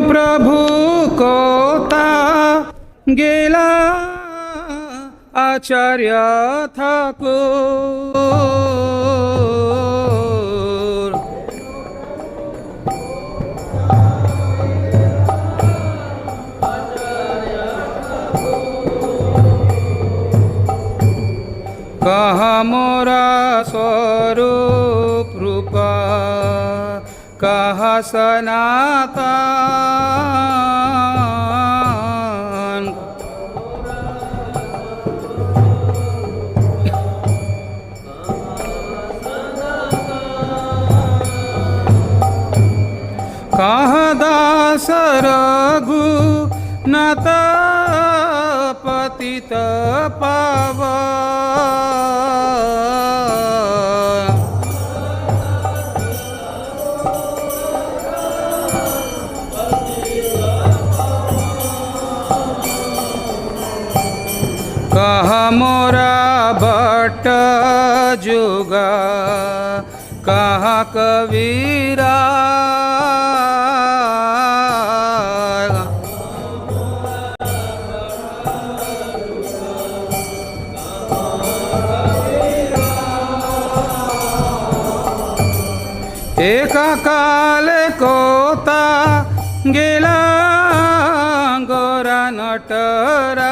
प्रभु कोता गेला आचार्य ठाकुर। कहा मोरा स्वरूप रूपा कहा सनातन। कहा दास रघुनाथ पतित पावन। कहा मोरा भट्ट जुगा कहा कबीरा। एका काले कोता गेला गोरा नटरा।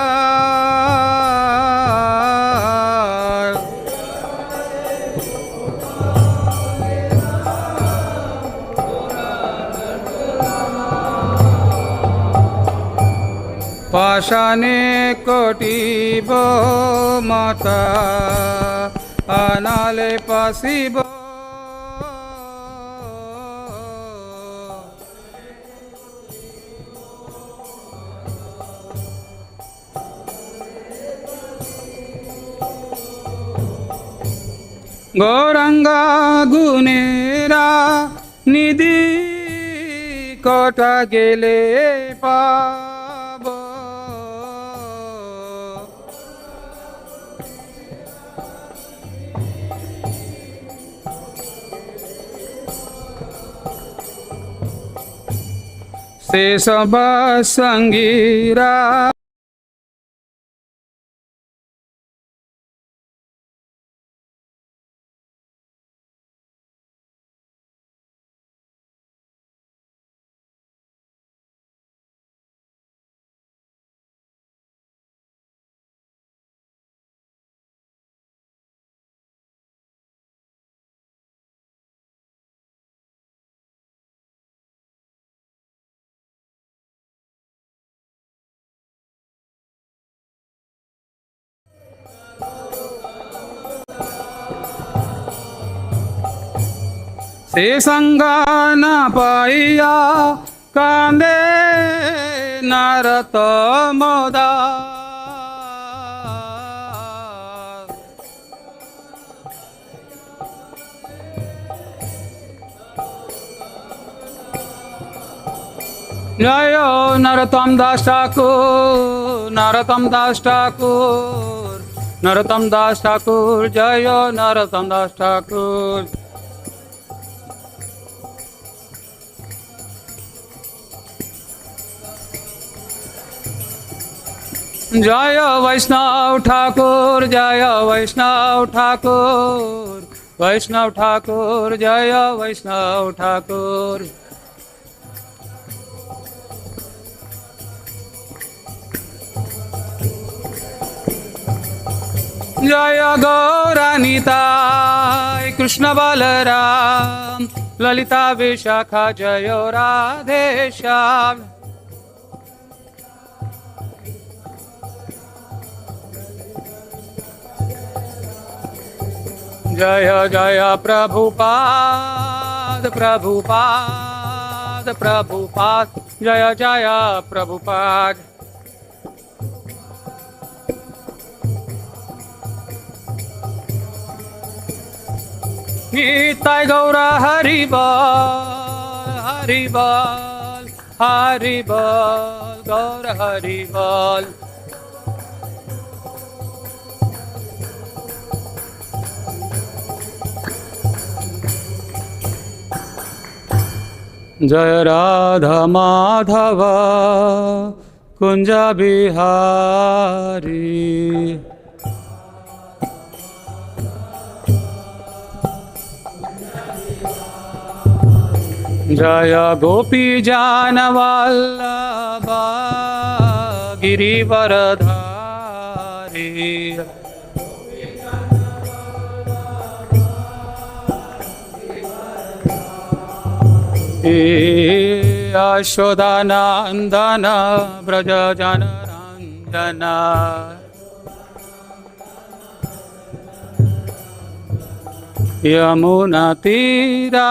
पाशाने कोटिब माता अनाले पासिब। गौरंगा गुनेरा निधि कोटा गेले पाब। शेष संगीरा से संगा न पाइया कांदे नरत मोदा। जय नरोत्तम दास ठाकुर, नरोत्तम दास ठाकुर, नरोत्तम दास ठाकुर, जय नरोत्तम दास ठाकुर। जय वैष्णव ठाकुर, जय वैष्णव ठाकुर, वैष्णव ठाकुर, जय वैष्णव ठाकुर। जय गौरानिताय कृष्ण बलराम ललिता विशाखा जय राधे श्याम। जय जय प्रभुपाद प्रभुपाद प्रभुपाद, जय जय प्रभुपाद। निताय गौरा हरि बोल, हरि बोल, हरि बोल, गौर हरि बोल। Jaya Radha Madhava Kunja Bihari. Jaya Gopi Jana Vallabha Girivaradhari. Ashodanandana Braja Jana Ranjana. Yamuna Tira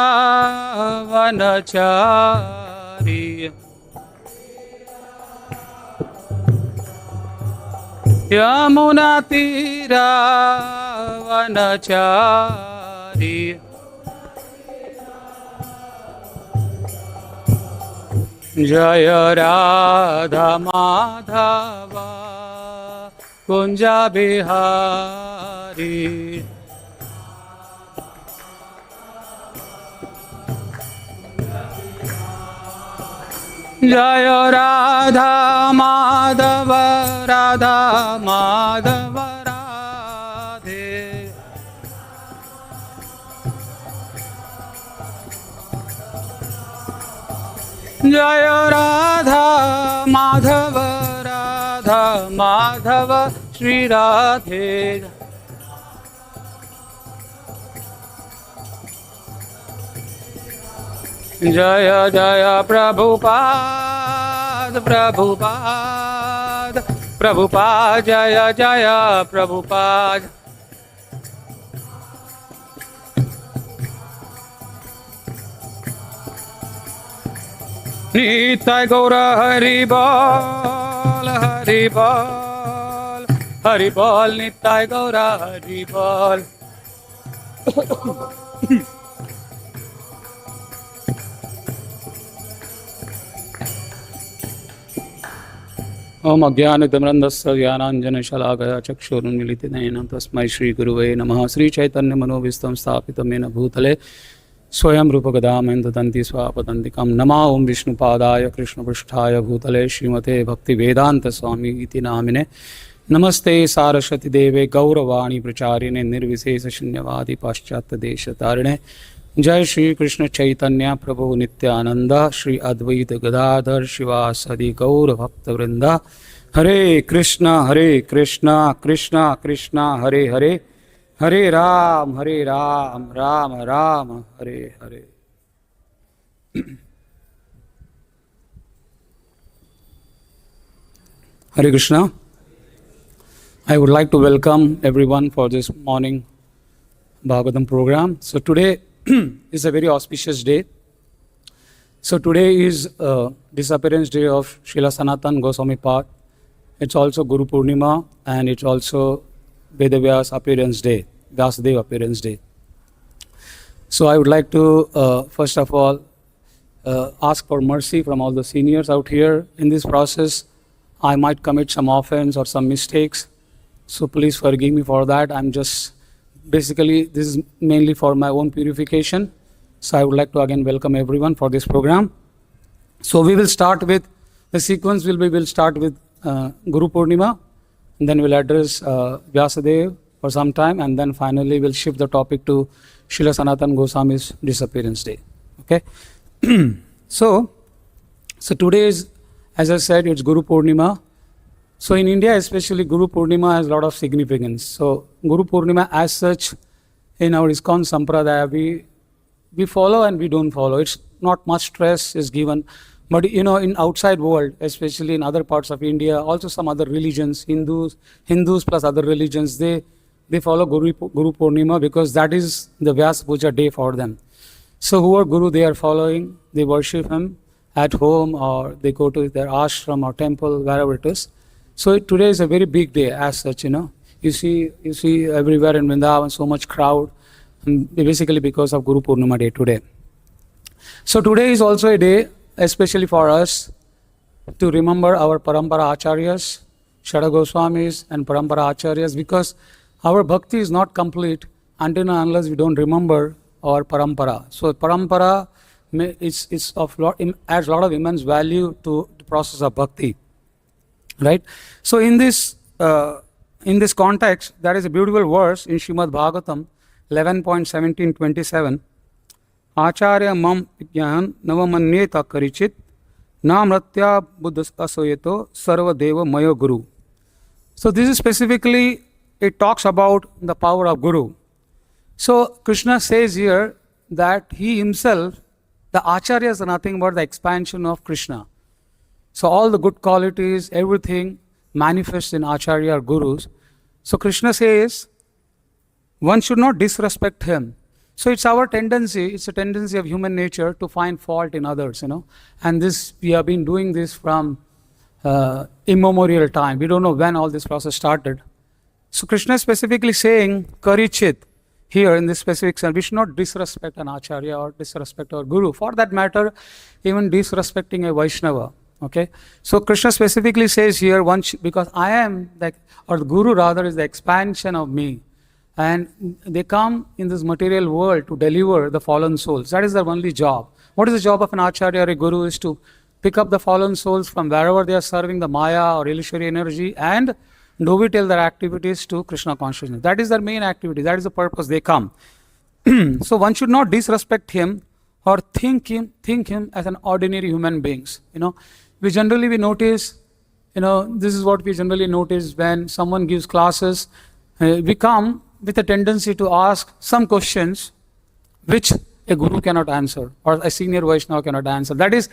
Vanachari. Yamuna Tira Vanachari. Jaya Radha Madhava Kunja Bihari. Jaya Radha Madhava Radha Madhava Radhe. Jaya Radha Madhava Radha Madhava Shri Radhe. Jaya Jaya Prabhupada Prabhupada Prabhupada Jaya Jaya Prabhupada. Nitai Gaura Hari Bol Hari Bol Hari Bol Nitai Gaura Hari Bol. Om Ajnanatimirandasya Jnananjana Shalakaya Chakshurunmilitanena Tasmai Shri Guruve Namaha. Sri Chaitanya Manovistam Sthapitam Yena Bhutale Swayam Rupa Gadamena Dadanti Swapadantikam. Nama Om Vishnu Padaya Krishna Pristhaya Bhutale Srimate Bhakti Vedanta Swami Iti Namine. Namaste Saraswati Deve Gauravani Pracharine Nirvisesa Shunyavadi Paschatya Desha Tarine. Jai Shri Krishna Chaitanya Prabhu Nityananda Shri Advaita Gadadhar Shivasadi Gaura Bhakta Vrinda. Hare Krishna Krishna Krishna Hare Hare Hare Ram Ram Ram Hare Hare. Hare Krishna. I would like to welcome everyone for this morning Bhagavatam program. So today is a very auspicious day. So today is disappearance day of Srila Sanatan Goswami Path. It's also Guru Purnima and it's also Vedavyas appearance day, Vyasadeva appearance day. So I would like to first of all ask for mercy from all the seniors out here. In this process, I might commit some offense or some mistakes. So please forgive me for that. I'm just basically, this is mainly for my own purification. So I would like to again welcome everyone for this program. So we will start with, the sequence will be, we'll start with Guru Purnima, and then we'll address Vyasadeva for some time, and then finally we'll shift the topic to Srila Sanatan Goswami's disappearance day. Okay? So today is, as I said, it's Guru Purnima. So in India especially, Guru Purnima has a lot of significance. So Guru Purnima as such, in our ISKCON Sampradaya, we follow and we don't follow. It's not much stress is given. But in outside world, especially in other parts of India, also some other religions, Hindus plus other religions, they follow Guru Purnima because that is the Vyasa Puja day for them. So whoever Guru they are following, they worship him at home or they go to their ashram or temple, wherever it is. So today is a very big day as such, You see everywhere in Vrindavan so much crowd, basically because of Guru Purnima day today. So today is also a day, especially for us, to remember our Parampara Acharyas, Shada Goswamis and Parampara Acharyas, because our bhakti is not complete until and unless we don't remember our Parampara. So Parampara adds a lot of immense value to the process of bhakti, right? So in this context, there is a beautiful verse in Srimad Bhagavatam 11.17-27. Acharya mam jnana navamanyeta karichit namratya buddha asoyeto sarva deva mayo guru. So this is specifically, it talks about the power of guru. So Krishna says here that he himself, the acharyas are nothing but the expansion of Krishna. So all the good qualities, everything manifests in acharya or gurus. So Krishna says one should not disrespect him. So it's our tendency, it's a tendency of human nature to find fault in others, And this, we have been doing this from immemorial time. We don't know when all this process started. So Krishna is specifically saying, Karichit, here in this specific sense, we should not disrespect an acharya or disrespect our guru. For that matter, even disrespecting a Vaishnava. Okay, so Krishna specifically says here, because I am, or the guru rather, is the expansion of me. And they come in this material world to deliver the fallen souls. That is their only job. What is the job of an acharya or a guru? Is to pick up the fallen souls from wherever they are serving the maya or illusory energy and dovetail their activities to Krishna consciousness. That is their main activity. That is the purpose they come. So one should not disrespect him or think him as an ordinary human beings. We notice, this is what we generally notice when someone gives classes. We come with a tendency to ask some questions which a guru cannot answer or a senior Vaishnava cannot answer. That is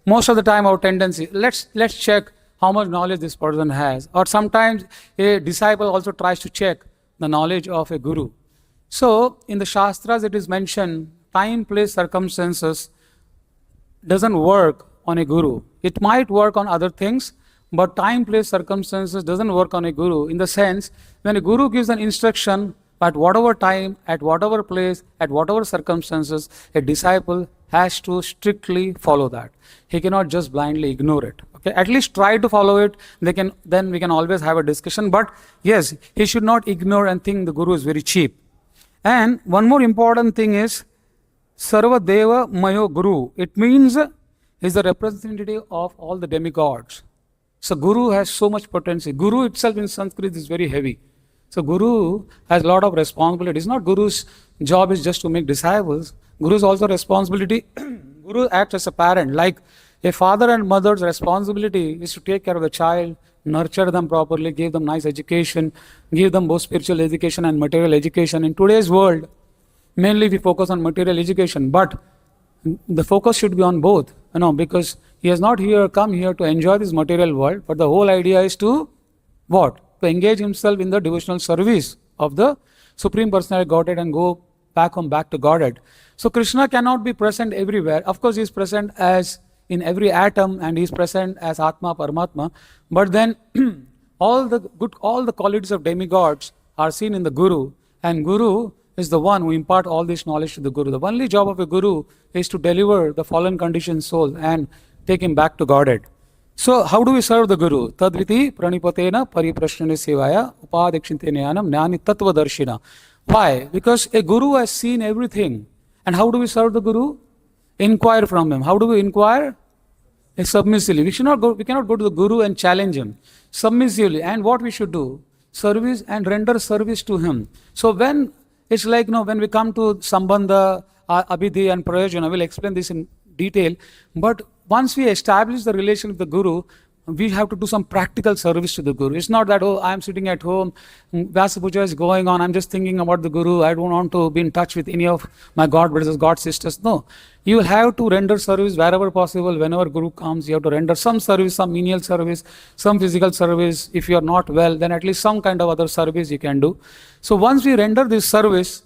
most of the time our tendency. Let's check how much knowledge this person has. Or sometimes a disciple also tries to check the knowledge of a guru. So in the Shastras it is mentioned, time, place, circumstances doesn't work on a guru. It might work on other things, but time, place, circumstances doesn't work on a guru, in the sense when a guru gives an instruction at whatever time, at whatever place, at whatever circumstances, a disciple has to strictly follow that. He cannot just blindly ignore it. Okay, at least try to follow it. Then we can always have a discussion. But yes, he should not ignore and think the guru is very cheap. And one more important thing is Sarva Deva Mayo Guru. It means he is the representative of all the demigods. So Guru has so much potential. Guru itself in Sanskrit is very heavy. So Guru has a lot of responsibility. It's not Guru's job is just to make disciples. Guru's also responsibility. Guru acts as a parent. Like a father and mother's responsibility is to take care of the child, nurture them properly, give them nice education, give them both spiritual education and material education. In today's world, mainly we focus on material education, but the focus should be on both, because he has not come here to enjoy this material world, but the whole idea is to what? To engage himself in the devotional service of the Supreme Personality Godhead and go back to Godhead. So Krishna cannot be present everywhere. Of course, he is present as in every atom and he is present as Atma, Paramatma. But then all the qualities of demigods are seen in the Guru, and Guru is the one who impart all this knowledge to the Guru. The only job of a Guru is to deliver the fallen conditioned soul and take him back to Godhead. So how do we serve the Guru? Tadviti pranipatena pariprashnane sevaya upadekshintyanam jnani tattva darshina. Why? Because a Guru has seen everything. And how do we serve the Guru? Inquire from him. How do we inquire? Submissively. We cannot go to the Guru and challenge him. Submissively. And what we should do? Service and render service to him. So when it's like, when we come to Sambandha, Abhidhi and Prayojana, we'll explain this in detail. But once we establish the relation with the Guru, we have to do some practical service to the Guru. It's not that, I'm sitting at home, Vyasa Puja is going on, I'm just thinking about the Guru, I don't want to be in touch with any of my God brothers, God sisters. No. You have to render service wherever possible. Whenever Guru comes, you have to render some service, some menial service, some physical service. If you are not well, then at least some kind of other service you can do. So once we render this service,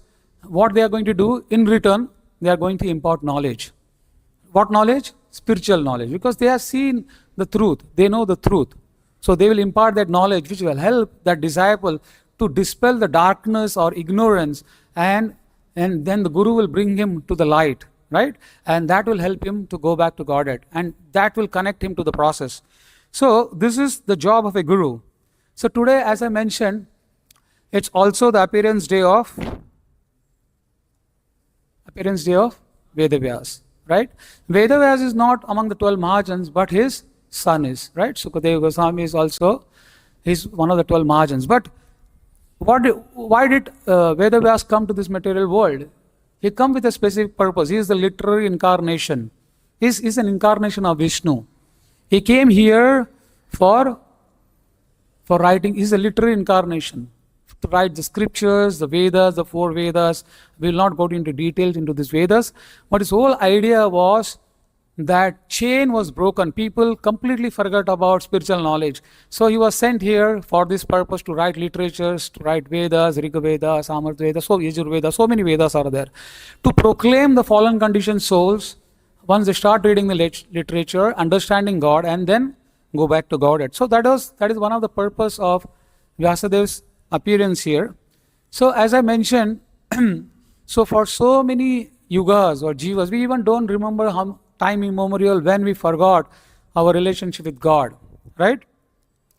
what they are going to do, in return, they are going to impart knowledge. What knowledge? Spiritual knowledge. Because they have seen the truth. They know the truth. So they will impart that knowledge which will help that disciple to dispel the darkness or ignorance, and then the Guru will bring him to the light, right? And that will help him to go back to Godhead, and that will connect him to the process. So this is the job of a Guru. So today, as I mentioned, it's also the appearance day of Vedavyas, right? Vedavyas is not among the 12 Mahajans, but his son is, right? Sukadeva Goswami is also, he's one of the 12 Mahajans. But why did Vedavyas come to this material world? He come with a specific purpose. He is the literary incarnation. He's an incarnation of Vishnu. He came here for writing. He's a literary incarnation to write the scriptures, the Vedas, the 4 Vedas. We will not go into details into these Vedas. But his whole idea was that chain was broken. People completely forgot about spiritual knowledge. So he was sent here for this purpose, to write literatures, to write Vedas, Riga Veda, Samarth Veda, so Yajur Veda, so many Vedas are there. To proclaim the fallen conditioned souls, once they start reading the literature, understanding God, and then go back to Godhead. So that is one of the purpose of Vyasadev's appearance here. So as I mentioned, so for so many yugas or jivas, we even don't remember how time immemorial when we forgot our relationship with God, right?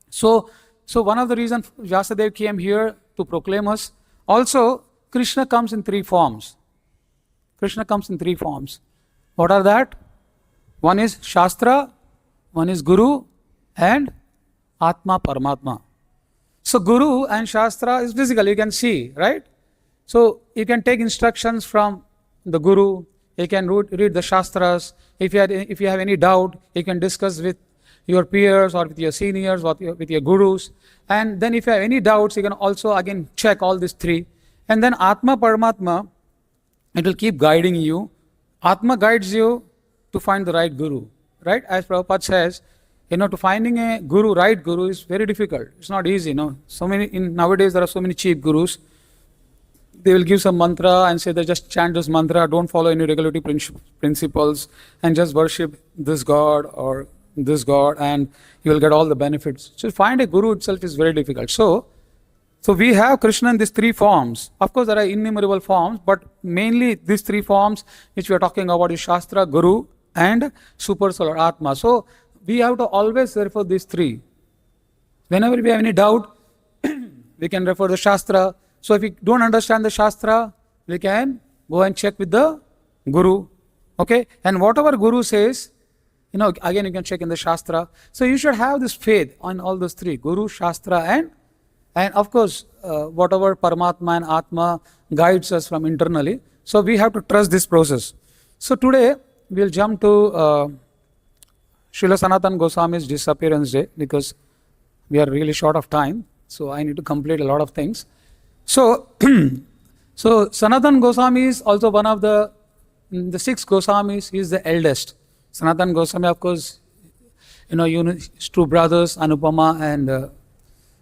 So one of the reasons Vyasadeva came here to proclaim us. Also, Krishna comes in 3 forms. Krishna comes in 3 forms. What are that? One is Shastra, one is Guru, and Atma Paramatma. So Guru and Shastra is physical, you can see, right? So you can take instructions from the Guru, you can read the Shastras. If you have any doubt, you can discuss with your peers or with your seniors or with your gurus. And then if you have any doubts, you can also again check all these 3. And then Atma Paramatma, it will keep guiding you. Atma guides you to find the right Guru, right? As Prabhupada says, to finding a Guru, right Guru, is very difficult. It's not easy, So nowadays there are so many cheap Gurus. They will give some mantra and say they just chant this mantra, don't follow any regulatory principles, and just worship this God or this God, and you will get all the benefits. So to find a Guru itself is very difficult. So we have Krishna in these 3 forms. Of course, there are innumerable forms, but mainly these 3 forms which we are talking about is Shastra, Guru, and Super Soul or Atma. So we have to always refer these 3. Whenever we have any doubt, we can refer the Shastra. So if we don't understand the Shastra, we can go and check with the Guru. Okay? And whatever Guru says, again you can check in the Shastra. So you should have this faith on all those 3, Guru, Shastra, and of course, whatever Paramatma and Atma guides us from internally. So we have to trust this process. So today, we'll jump to Srila Sanatana Goswami's disappearance day, because we are really short of time. So I need to complete a lot of things. So Sanatana Goswami is also one of the 6 Goswamis. He is the eldest. Sanatana Goswami, of course, his 2 brothers, Anupama and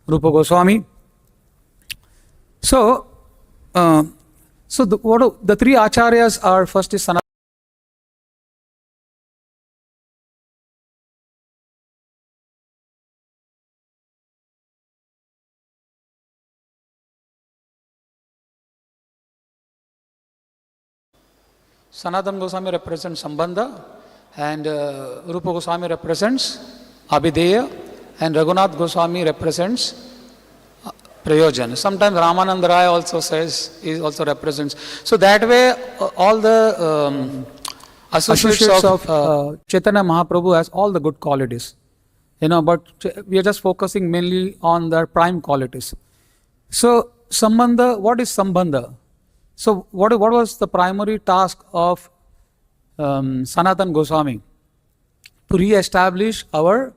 Rupa Goswami. So the 3 acharyas are, first is Sanatana. Sanatana Goswami represents Sambandha, and Rupa Goswami represents Abhideya, and Raghunath Goswami represents Prayojan. Sometimes Ramananda Rai also says, he also represents. So that way, all the associates of Chaitanya Mahaprabhu has all the good qualities. But we are just focusing mainly on their prime qualities. So Sambandha, what is Sambandha? So what was the primary task of Sanatana Goswami? To re-establish our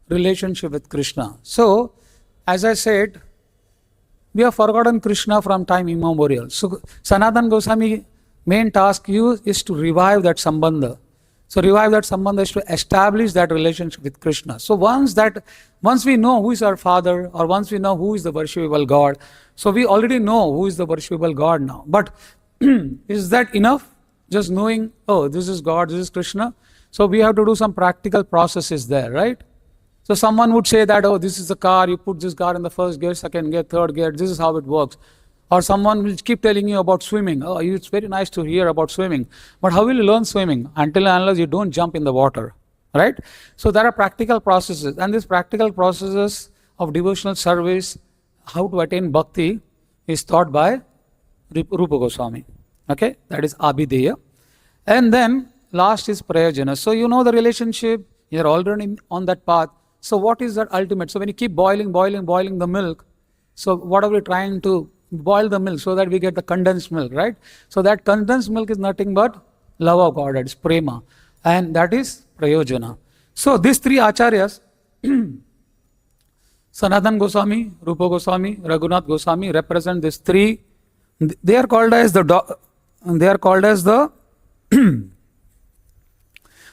relationship with Krishna. So, as I said, we have forgotten Krishna from time immemorial. So Sanatana Goswami main task is to revive that Sambandha. So revive that Sambandha is to establish that relationship with Krishna. So once we know who is our Father, or once we know who is the worshipable God, so we already know who is the worshipable God now. But is that enough? Just knowing, oh, this is God, this is Krishna. So we have to do some practical processes there, right? So someone would say that, oh, this is the car, you put this car in the first gear, second gear, third gear, this is how it works. Or someone will keep telling you about swimming. Oh, it's very nice to hear about swimming. But how will you learn swimming? Until and unless you don't jump in the water, right? So there are practical processes. And these practical processes of devotional service, how to attain bhakti, is taught by Rupa Goswami. Okay, that is Abhideya. And then last is prayojana. So you know the relationship, you're already on that path. So what is that ultimate? So when you keep boiling the milk, so what are we trying to boil the milk so that we get the condensed milk, right? So that condensed milk is nothing but love of God, it's prema. And that is prayojana. So these three acharyas, Sanatan Goswami, Rupa Goswami, Raghunath Goswami represent these three. They are called as the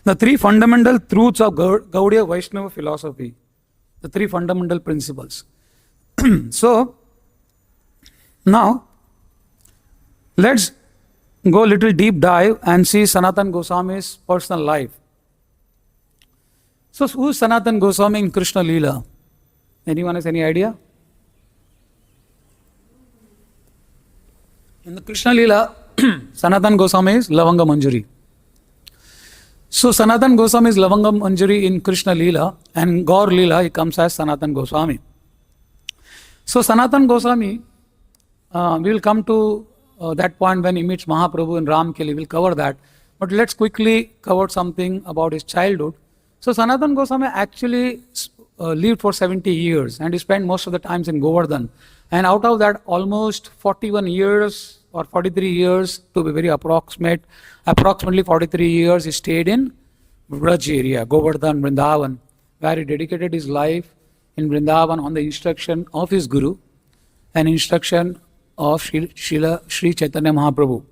the three fundamental truths of Gaudiya Vaishnava philosophy. The three fundamental principles. So now let's go a little deep dive and see Sanatan Goswami's personal life. So who is Sanatan Goswami in Krishna Leela? Anyone has any idea? In the Krishna Leela, Sanatan Goswami is Lavanga Manjari. So Sanatan Goswami is Lavanga Manjari in Krishna Leela, and Gaur Leela he comes as Sanatan Goswami. So Sanatan Goswami, we will come to that point when he meets Mahaprabhu in Ram Keli, we will cover that. But let's quickly cover something about his childhood. So Sanatan Goswami actually lived for 70 years and he spent most of the times in Govardhan. And out of that, almost 41 years or 43 years, to be very approximately 43 years, he stayed in Braj area, Govardhan, Vrindavan, where he dedicated his life in Vrindavan on the instruction of his Guru and instruction of Sri Chaitanya Mahaprabhu.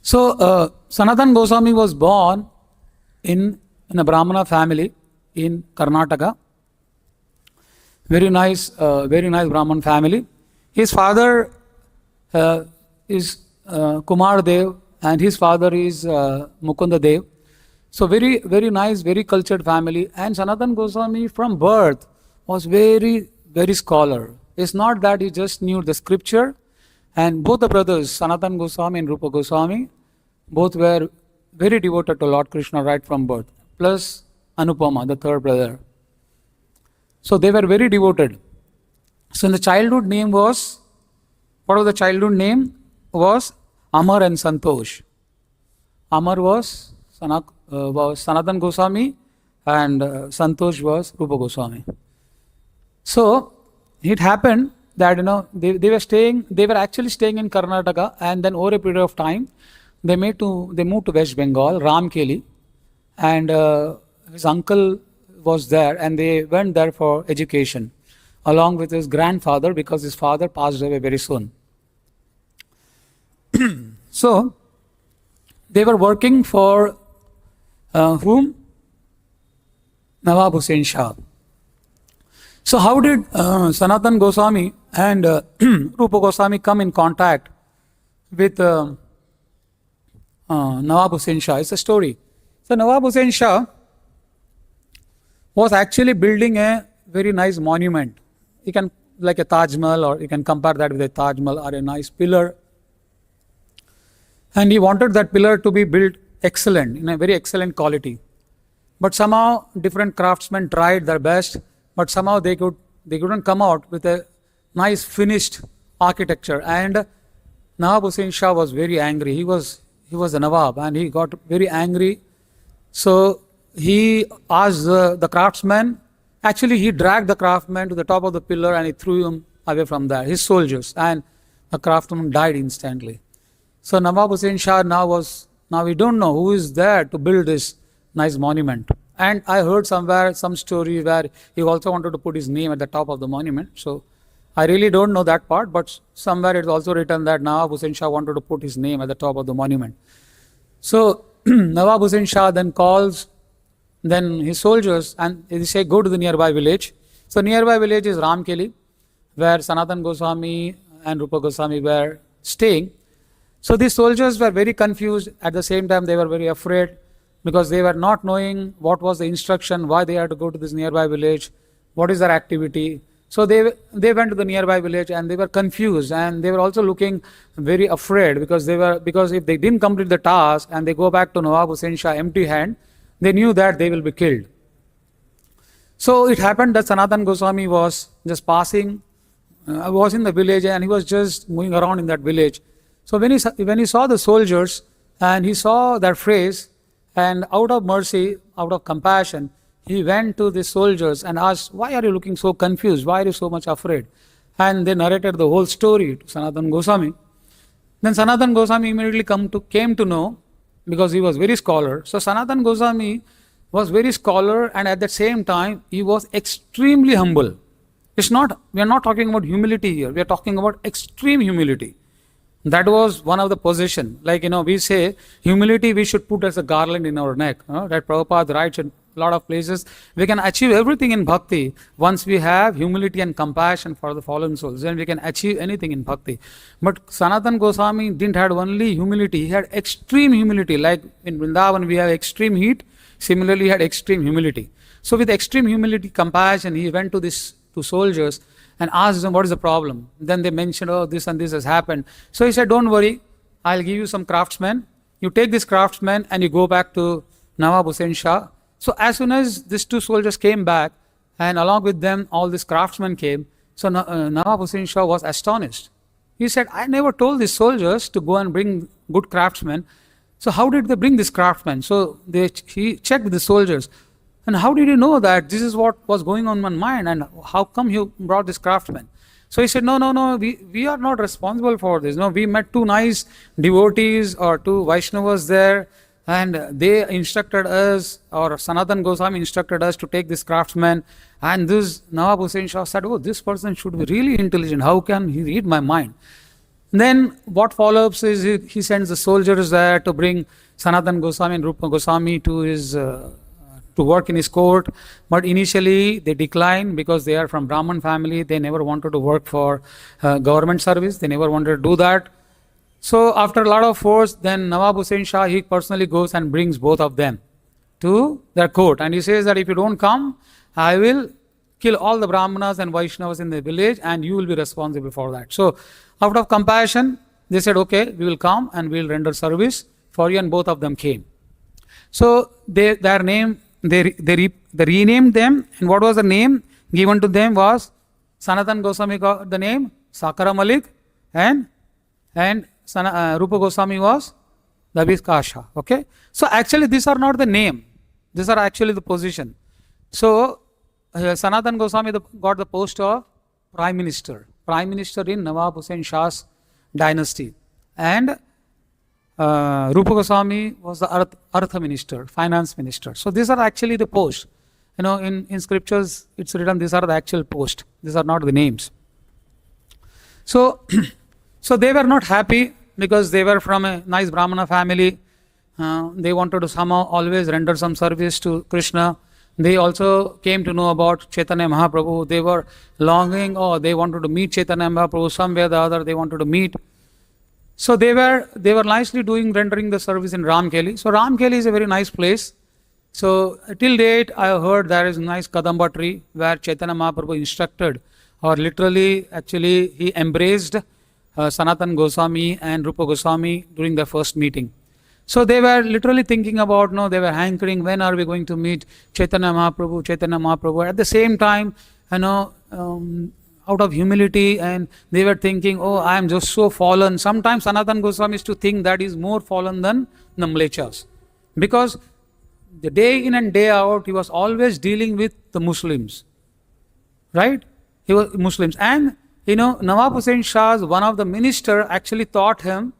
So Sanatan Goswami was born in a Brahmana family in Karnataka. Very nice Brahman family. His father is Kumar Dev and his father is Mukunda Dev. So very, very nice, very cultured family. And Sanatan Goswami from birth was very, very scholar. It's not that he just knew the scripture. And both the brothers, Sanatan Goswami and Rupa Goswami, both were very devoted to Lord Krishna right from birth. Plus Anupama, the third brother. So they were very devoted. So in the childhood name was, what was the childhood name? Was Amar and Santosh. Amar was Sanatan Goswami and Santosh was Rupa Goswami. So it happened that they were actually staying in Karnataka, and then over a period of time they moved to West Bengal, Ram Keli, and his uncle was there, and they went there for education along with his grandfather because his father passed away very soon. So they were working for whom? Nawab Hussain Shah. So how did Sanatan Goswami and Rupa Goswami come in contact with Nawab Hussain Shah? It's a story. So Nawab Hussain Shah was actually building a very nice monument. You can, like a Taj Mahal, or you can compare that with a Taj Mahal or a nice pillar. And he wanted that pillar to be built excellent, in a very excellent quality. But somehow different craftsmen tried their best, but somehow they couldn't come out with a nice finished architecture. And Nawab Hussain Shah was very angry. He was the Nawab and he got very angry. So he asked the craftsman, actually he dragged the craftsman to the top of the pillar and he threw him away from there, his soldiers, and the craftsman died instantly. So Nawab Hussain Shah now we don't know who is there to build this nice monument. And I heard somewhere some story where he also wanted to put his name at the top of the monument. So I really don't know that part, but somewhere it's also written that Nawab Hussain Shah wanted to put his name at the top of the monument. So Nawab Hussain Shah then calls his soldiers and they say, go to the nearby village. So nearby village is Ram Keli, where Sanatan Goswami and Rupa Goswami were staying. So these soldiers were very confused. At the same time, they were very afraid because they were not knowing what was the instruction, why they had to go to this nearby village, what is their activity. So they went to the nearby village and they were confused, and they were also looking very afraid because if they didn't complete the task and they go back to Nawab Hussain Shah empty hand, they knew that they will be killed. So it happened that Sanatan Goswami was just passing, was in the village and he was just moving around in that village. So when he saw the soldiers, and he saw that phrase, and out of mercy, out of compassion, he went to the soldiers and asked, why are you looking so confused? Why are you so much afraid? And they narrated the whole story to Sanatana Goswami. Then Sanatana Goswami immediately came to know, because he was very scholar. So Sanatana Goswami was very scholar, and at the same time he was extremely humble. We are not talking about humility here, we are talking about extreme humility. That was one of the position. Like, we say humility we should put as a garland in our neck. That Prabhupada writes in a lot of places. We can achieve everything in bhakti once we have humility and compassion for the fallen souls. Then we can achieve anything in bhakti. But Sanatana Goswami didn't have only humility, he had extreme humility. Like in Vrindavan we have extreme heat, similarly he had extreme humility. So with extreme humility, compassion, he went to soldiers and asked them, what is the problem? Then they mentioned, oh, this and this has happened. So he said, don't worry, I'll give you some craftsmen. You take this craftsman and you go back to Nawab Hussain Shah. So as soon as these two soldiers came back, and along with them all these craftsmen came, so Nawab Hussain Shah was astonished. He said, I never told these soldiers to go and bring good craftsmen. So how did they bring this craftsman? So he checked the soldiers. And how did you know that this is what was going on in my mind, and how come you brought this craftsman? So he said, no, we are not responsible for this. No, we met two nice devotees or two Vaishnavas there, and they instructed us, or Sanatana Goswami instructed us to take this craftsman. And this Nawab Hussain Shah said, oh, this person should be really intelligent. How can he read my mind? Then what follows is he sends the soldiers there to bring Sanatana Goswami and Rupa Goswami to his to work in his court. But initially they declined because they are from Brahman family. They never wanted to work for government service. They never wanted to do that. So after a lot of force, then Nawab Hussain Shah, he personally goes and brings both of them to their court. And he says that if you don't come, I will kill all the Brahmanas and Vaishnavas in the village, and you will be responsible for that. So out of compassion, they said, okay, we will come and we will render service for you, and both of them came. So they renamed them, and what was the name given to them was, Sanatana Goswami got the name Sakara Malik, and Rupa Goswami was Dabis Kasha. Okay, so actually these are not the name, these are actually the position. So Sanatana Goswami got the post of Prime Minister in Nawab Hussain Shah's dynasty, and Rupa Goswami was the Artha Minister, Finance Minister. So these are actually the posts. In scriptures it's written these are the actual posts. These are not the names. So, so they were not happy because they were from a nice Brahmana family. They wanted to somehow always render some service to Krishna. They also came to know about Chaitanya Mahaprabhu. They were longing, they wanted to meet Chaitanya Mahaprabhu somewhere or the other. They wanted to meet. So they were nicely rendering the service in Ramkeli. So Ramkeli is a very nice place. So till date I have heard there is a nice Kadamba tree where Chaitanya Mahaprabhu instructed, or literally actually he embraced Sanatana Goswami and Rupa Goswami during their first meeting. So they were literally thinking about, they were hankering, when are we going to meet Chaitanya Mahaprabhu. At the same time, out of humility, and they were thinking, I am just so fallen. Sometimes Sanatana Goswami used to think that he is more fallen than the Mlechas, because the day in and day out he was always dealing with the Muslims, right? He was Muslims, and Nawab Hussain Shah's one of the minister actually taught him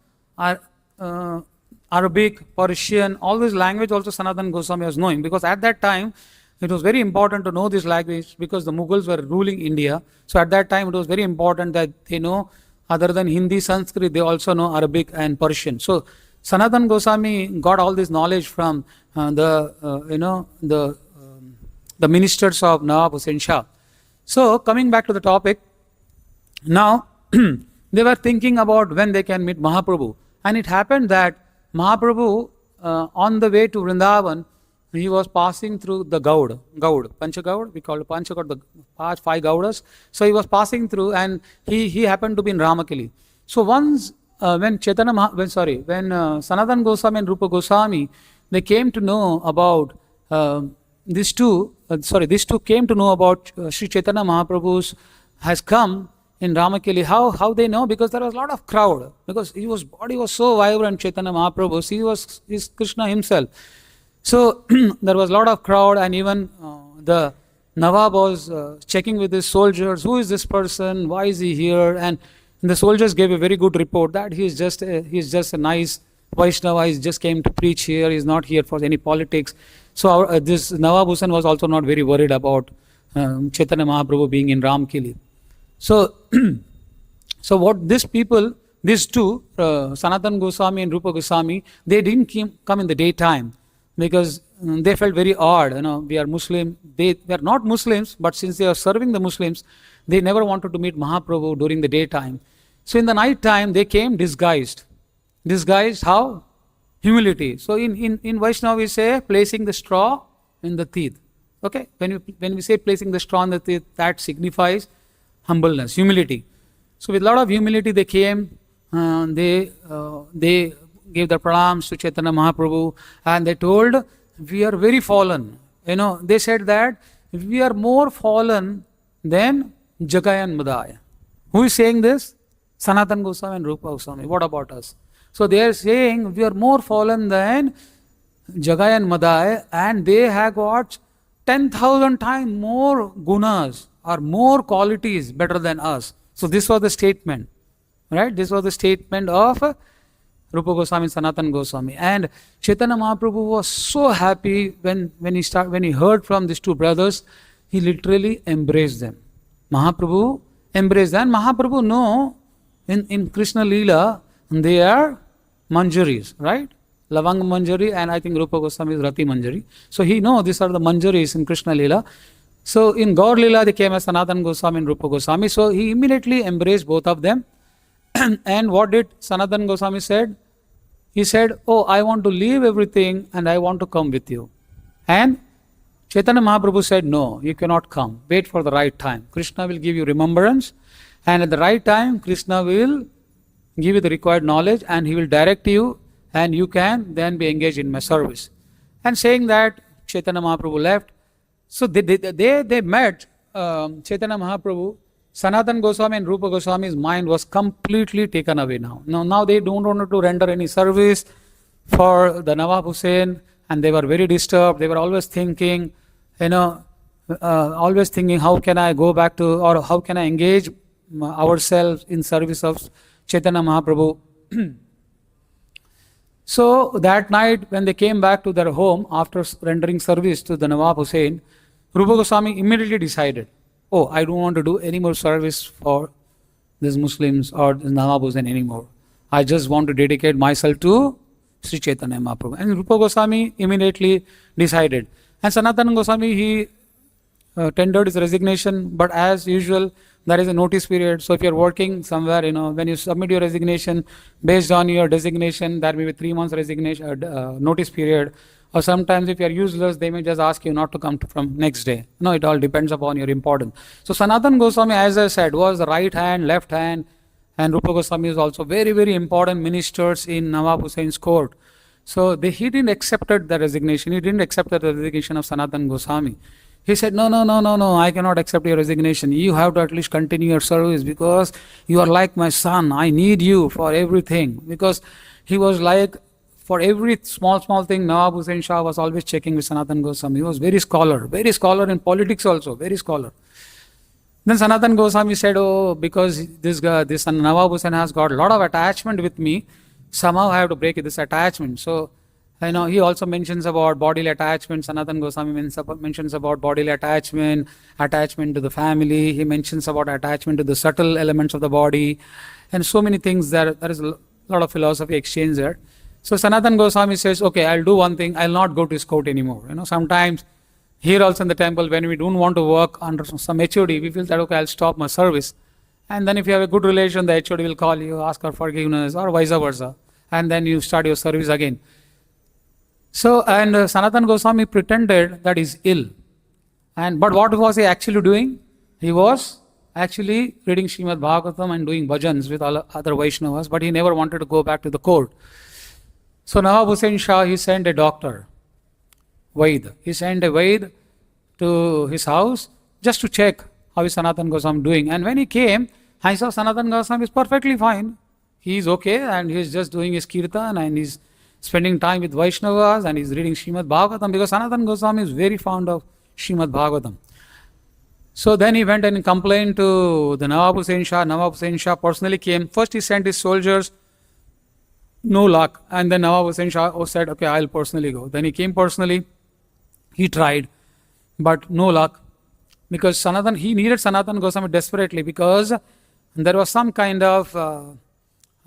Arabic, Persian, all this language also Sanatana Goswami was knowing, because at that time it was very important to know this language because the Mughals were ruling India. So at that time it was very important that they know, other than Hindi, Sanskrit, they also know Arabic and Persian. So Sanatana Goswami got all this knowledge from the ministers of Nawab Hussain Shah. So coming back to the topic, now they were thinking about when they can meet Mahaprabhu, and it happened that Mahaprabhu on the way to Vrindavan, he was passing through the Gaud, Panchagaud, we call it Panchagaud, the 5 Gaudas. So he was passing through, and he happened to be in Ramakeli. So once when Sanatana Goswami and Rupa Goswami, they came to know about these two came to know about Sri Chaitanya Mahaprabhu has come. in Ramakeli. How they know? Because there was a lot of crowd. Because his body was so vibrant, Chaitanya Mahaprabhu. He's Krishna himself. So there was a lot of crowd, and even the Nawab was checking with his soldiers, who is this person, why is he here? And the soldiers gave a very good report that he's just a nice Vaishnava, he just came to preach here, he's not here for any politics. So this Nawab Hussain was also not very worried about Chaitanya Mahaprabhu being in Ramkeli. So, so what these two, Sanatan Goswami and Rupa Goswami, they didn't come in the daytime because they felt very odd. We are Muslim. They are not Muslims, but since they are serving the Muslims, they never wanted to meet Mahaprabhu during the daytime. So in the night time, they came disguised. Disguised how? Humility. So in Vaishnava we say placing the straw in the teeth. Okay? When we say placing the straw in the teeth, that signifies humbleness, humility. So with a lot of humility they came, they gave their pranams to Chaitanya Mahaprabhu, and they told, we are very fallen. They said that we are more fallen than Jagaya and Madaya. Who is saying this? Sanatan Goswami and Rupa Goswami. What about us? So they are saying we are more fallen than Jagaya and Madaya, and they have got 10,000 times more gunas or more qualities better than us. So this was the statement, right? This was the statement of Rupa Goswami, Sanatan Goswami. And Chaitanya Mahaprabhu was so happy when he heard from these two brothers. He literally embraced them. Mahaprabhu embraced them. Mahaprabhu know in Krishna Leela they are manjaris, right? Lavang Manjari, and I think Rupa Goswami is Rati Manjari. So he know these are the manjaris in Krishna Leela. So in Gaur Leela they came as Sanatan Goswami and Rupa Goswami. So he immediately embraced both of them. And what did Sanatan Goswami said? He said, oh, I want to leave everything and I want to come with you. And Chaitanya Mahaprabhu said, no, you cannot come. Wait for the right time. Krishna will give you remembrance, and at the right time, Krishna will give you the required knowledge and he will direct you, and you can then be engaged in my service. And saying that, Chaitanya Mahaprabhu left. So they met Chaitanya Mahaprabhu. Sanatan Goswami and Rupa Goswami's mind was completely taken away now. Now they don't want to render any service for the Nawab Hussain, and they were very disturbed. They were always thinking, how can I go back to, or how can I engage ourselves in service of Chaitanya Mahaprabhu. So that night when they came back to their home after rendering service to the Nawab Hussain, Rupa Goswami immediately decided, oh, I don't want to do any more service for these Muslims or the Nawab Hussain anymore. I just want to dedicate myself to Sri Chaitanya Mahaprabhu. And Rupa Goswami immediately decided. And Sanatana Goswami, he tendered his resignation, but as usual, there is a notice period. So if you're working somewhere, when you submit your resignation, based on your designation, there may be 3 months resignation notice period. Or sometimes if you are useless, they may just ask you not to come from next day. No, it all depends upon your importance. So Sanatan Goswami, as I said, was the right hand, left hand, and Rupa Goswami is also very, very important ministers in Nawab Hussain's court. So he didn't accept the resignation. He didn't accept the resignation of Sanatan Goswami. He said, no, I cannot accept your resignation. You have to at least continue your service because you are like my son. I need you for everything. Because he was like, for every small thing, Nawab Hussain Shah was always checking with Sanatan Goswami. He was very scholar in politics also, very scholar. Then Sanatan Goswami said, oh, because this Nawab Hussain has got a lot of attachment with me, somehow I have to break this attachment. So, he also mentions about bodily attachment. Sanatan Goswami mentions about bodily attachment to the family. He mentions about attachment to the subtle elements of the body, and so many things. There is a lot of philosophy exchange there. So Sanatan Goswami says, okay, I'll do one thing. I'll not go to his court anymore. Sometimes here also in the temple, when we don't want to work under some HOD, we feel that, okay, I'll stop my service. And then if you have a good relation, the HOD will call you, ask for forgiveness, or vice versa. And then you start your service again. So, and Sanatan Goswami pretended that he's ill. But what was he actually doing? He was actually reading Srimad Bhagavatam and doing bhajans with all other Vaishnavas, but he never wanted to go back to the court. So Nawab Hussain Shah, he sent a doctor, Vaid. He sent a Vaid to his house just to check how is Sanatan Goswami doing. And when he came, I saw Sanatan Goswami is perfectly fine. He's okay and he's just doing his kirtan and he's spending time with Vaishnavas and he's reading Srimad Bhagavatam because Sanatan Goswami is very fond of Srimad Bhagavatam. So then he went and complained to the Nawab Hussain Shah. Nawab Hussain Shah personally came. First he sent his soldiers, no luck. And then Nawab Hussain Shah said, okay, I'll personally go. Then he came personally. He tried, but no luck. Because he needed Sanatan Goswami desperately because there was some kind of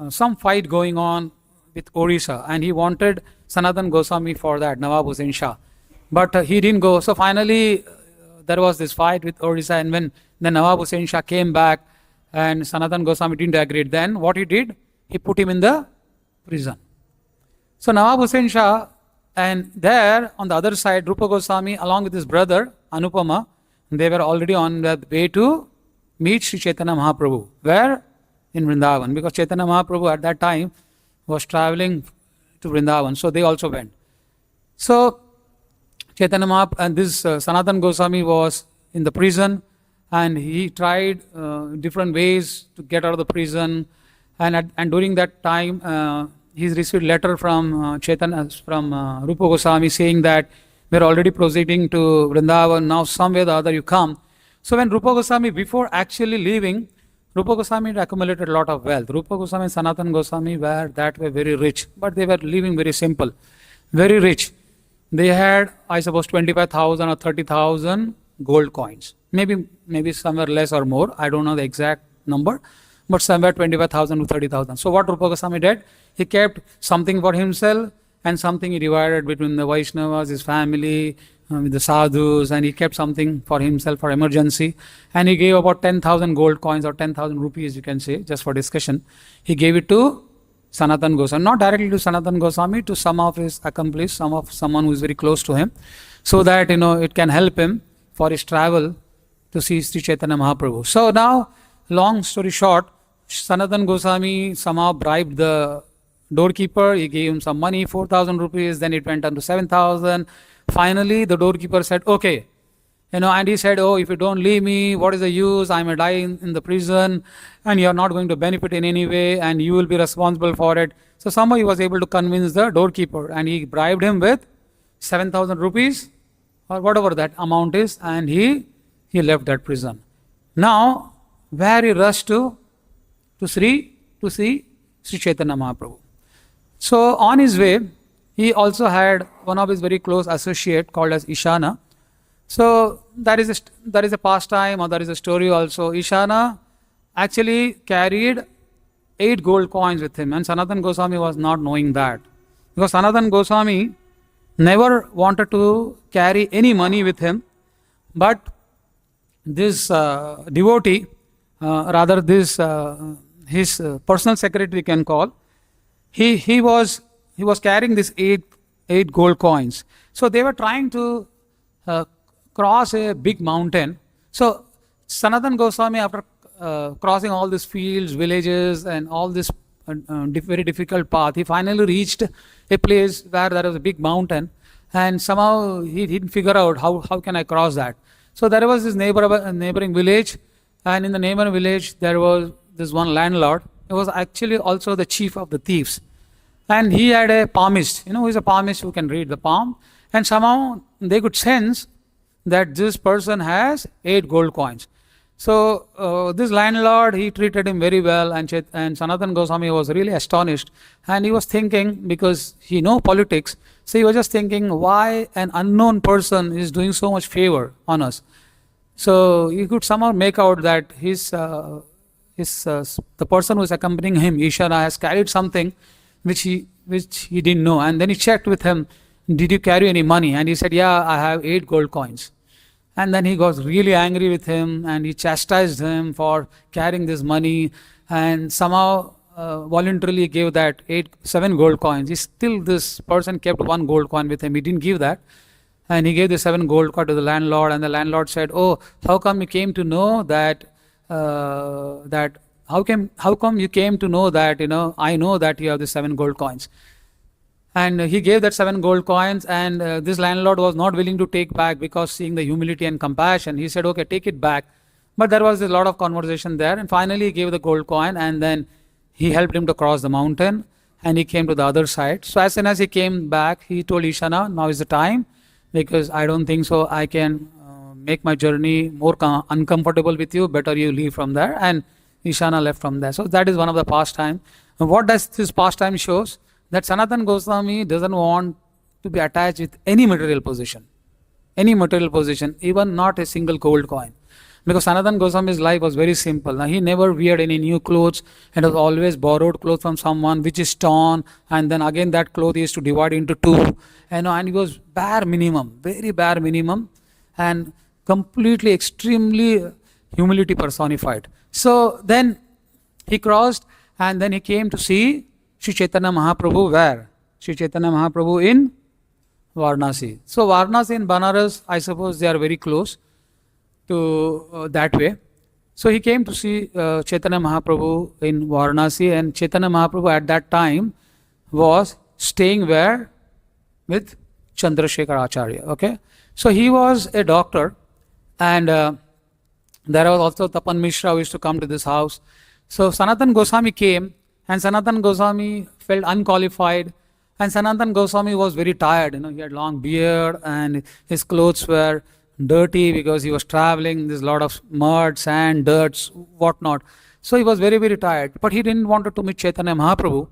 some fight going on with Orissa and he wanted Sanatan Goswami for that, Nawab Hussain Shah. But he didn't go. So finally, there was this fight with Orissa and when the Nawab Hussain Shah came back and Sanatan Goswami didn't agree, then what he did, he put him in the prison. So Nawab Hussain Shah, and there on the other side, Rupa Goswami along with his brother, Anupama, they were already on the way to meet Sri Chaitanya Mahaprabhu. Where? In Vrindavan. Because Chaitanya Mahaprabhu at that time was traveling to Vrindavan. So they also went. So Chaitanya Mahaprabhu and this Sanatan Goswami was in the prison and he tried different ways to get out of the prison. And during that time, he received letter from Rupa Goswami saying that we're already proceeding to Vrindavan, now some way or the other you come. So when Rupa Goswami, before actually leaving, Rupa Goswami had accumulated a lot of wealth. Rupa Goswami and Sanatan Goswami were that way very rich, but they were living very simple, very rich. They had, I suppose, 25,000 or 30,000 gold coins. Maybe somewhere less or more. I don't know the exact number, but somewhere 25,000 to 30,000. So what Rupa Goswami did, he kept something for himself and something he divided between the Vaishnavas, his family, with the sadhus, and he kept something for himself for emergency. And he gave about 10,000 gold coins or 10,000 rupees, you can say, just for discussion. He gave it to Sanatan Goswami, not directly to Sanatan Goswami, to some of his accomplices, someone who is very close to him, so that it can help him for his travel to see Sri Chaitanya Mahaprabhu. So now, long story short, Sanatan Goswami somehow bribed the doorkeeper. He gave him some money, 4,000 rupees. Then it went on to 7,000. Finally, the doorkeeper said, okay. And he said, oh, if you don't leave me, what is the use? I may die in the prison and you are not going to benefit in any way and you will be responsible for it. So somehow he was able to convince the doorkeeper and he bribed him with 7,000 rupees or whatever that amount is, and he left that prison. Now, where he rushed to see Sri Chaitanya Mahaprabhu. So on his way, he also had one of his very close associate called as Ishana. So that is a pastime, or there is a story also. Ishana actually carried 8 gold coins with him, and Sanatan Goswami was not knowing that. Because Sanatan Goswami never wanted to carry any money with him, but this devotee, his personal secretary we can call, he was carrying these 8 gold coins. So they were trying to cross a big mountain. So Sanatan Goswami, after crossing all these fields, villages and all this very difficult path, he finally reached a place where there was a big mountain, and somehow he didn't figure out how can I cross that. So there was this neighboring village, and in the neighboring village there was this one landlord. He was actually also the chief of the thieves. And he had a palmist, who is a palmist who can read the palm. And somehow they could sense that this person has 8 gold coins. So this landlord, he treated him very well, and Sanatan Goswami was really astonished. And he was thinking, because he knows politics, so he was just thinking why an unknown person is doing so much favor on us. So he could somehow make out that the person who is accompanying him, Ishana, has carried something which he didn't know. And then he checked with him, did you carry any money? And he said, yeah, I have 8 gold coins. And then he got really angry with him and he chastised him for carrying this money, and somehow voluntarily gave that 7 gold coins. This person kept 1 gold coin with him. He didn't give that. And he gave the 7 gold coin to the landlord, and the landlord said, oh, how come you came to know that, how come you came to know that, I know that you have the 7 gold coins. And he gave that 7 gold coins, and this landlord was not willing to take back, because seeing the humility and compassion, he said, okay, take it back. But there was a lot of conversation there, and finally he gave the gold coin, and then he helped him to cross the mountain, and he came to the other side. So as soon as he came back, he told Ishana, now is the time, because I don't think so I can make my journey more uncomfortable with you. Better you leave from there. And Ishana left from there. So that is one of the pastime. And what does this pastime shows? That Sanatan Goswami doesn't want to be attached with any material possession. Any material possession, even not a single gold coin. Because Sanatan Goswami's life was very simple. Now, he never weared any new clothes, and was always borrowed clothes from someone which is torn, and then again that cloth is to divide into two. And he was bare minimum, very bare minimum, and completely, extremely humility personified. So then he crossed, and then he came to see Sri Chaitanya Mahaprabhu where? Sri Chaitanya Mahaprabhu in Varanasi. So Varanasi and Banaras, I suppose they are very close to that way. So he came to see Chaitanya Mahaprabhu in Varanasi, and Chaitanya Mahaprabhu at that time was staying where? With Chandrasekhar Acharya. Okay, so he was a doctor, and there was also Tapan Mishra who used to come to this house. So Sanatan Goswami came, and Sanatan Goswami felt unqualified, and Sanatan Goswami was very tired. He had long beard, and his clothes were dirty because he was traveling. There's a lot of mud, sand, dirt, whatnot. So he was very, very tired. But he didn't want to meet Chaitanya Mahaprabhu.